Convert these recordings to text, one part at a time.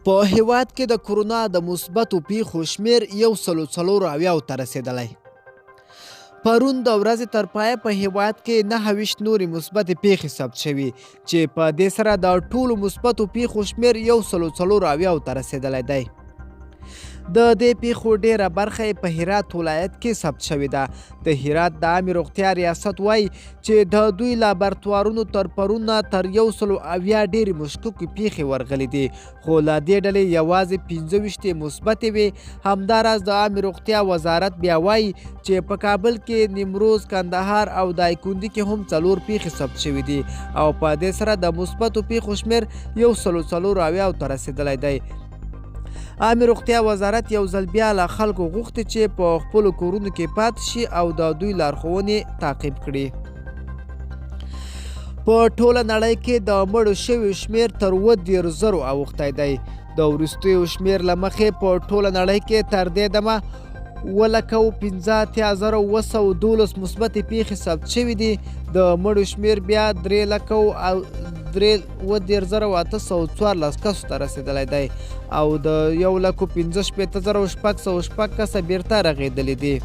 په هیواد کې د کرونا د مثبتو پیښو شمیر 140 ته رسیدلی. پرون د ورځې تر پایه په هیواد کې 29 نورې مثبتې پیښې ثبت شوي چې په دې سره د ټولو مثبتو پیښو شمیر 140 ته رسیدلی دی. د دې پیښو ډیره برخه په هرات ولایت کې ثبت شوې ده. د هرات د عامې روغتیا ریاست وایي چې د دوی لابراتوارونو تر پرونه تر 170 ډېرې مشکوکې پیښې ورغلي دي، خو له دې ډلې یوازې 25 مثبتې وې. همداراز د عامې روغتیا وزارت بیا وایي چې په کابل کې نیمروز، کندهار او دایکنډي کې هم 4 پیښې ثبت شوې دي او په دې سره د مثبتو پیښو شمیر 140 ته رسیدلی دی. عامې روغتیا وزارت یو ځل بیا له خلکو غوښتي چې په خپلو کورونو کې پاتې شي او د دوی لارښوونې تعقیب کړي. په ټوله نړۍ کې د مړو شویو شمیر تر 30,000 اوښتی دی. د وروستیو شمیر له مخې په ټوله نړۍ کې تر دې دمه 1,15,212 مثبتې پیښې ثبت شوي دي. د مړو شمیر بیا 3,13,814 کسو ته رسیدلی دی او د 1,65,606 کسه بیرته رغېدلي دي.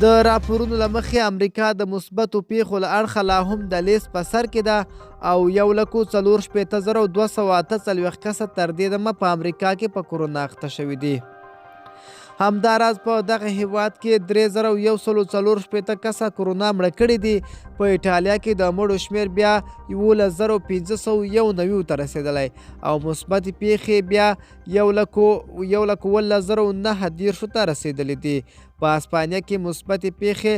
د راپورونو له مخې امریکا د مثبتو پیښو له اړخه لا هم د لیست په سر کې ده او 1,04,248 کسه تر دې دمه په امریکا کې په کرونا اخته شوي دي. همداراز په دغه هیواد کې 3,144 کسه کرونا مړه کړي دي. په ایټالیا کې د مړو شمیر بیا 11,591 ته رسیدلی او مثبتې پیښې بیا 1,19,019 ته رسیدلي دي. په اسپانیا کې مثبتې پیښې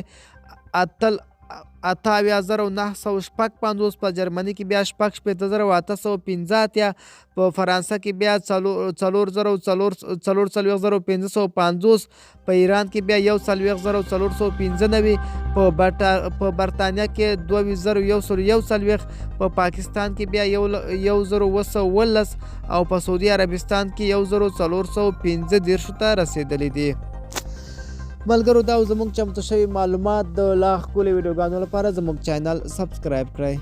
28,950، په جرمني کې بیا 66,815، په فرانسه کې بیا 4,445، په ایران کې بیا 1,415، په برطانیه کې 2,141، په پاکستان کې بیا 1,219 او په سعودي عربستان کې 1,415 ته رسیدلي دي. ملګرو، دا زموږ چمتو شوي معلومات د لا ښکلي ویډیوګانو لپاره زموږ چینل سبسکرایب کړئ.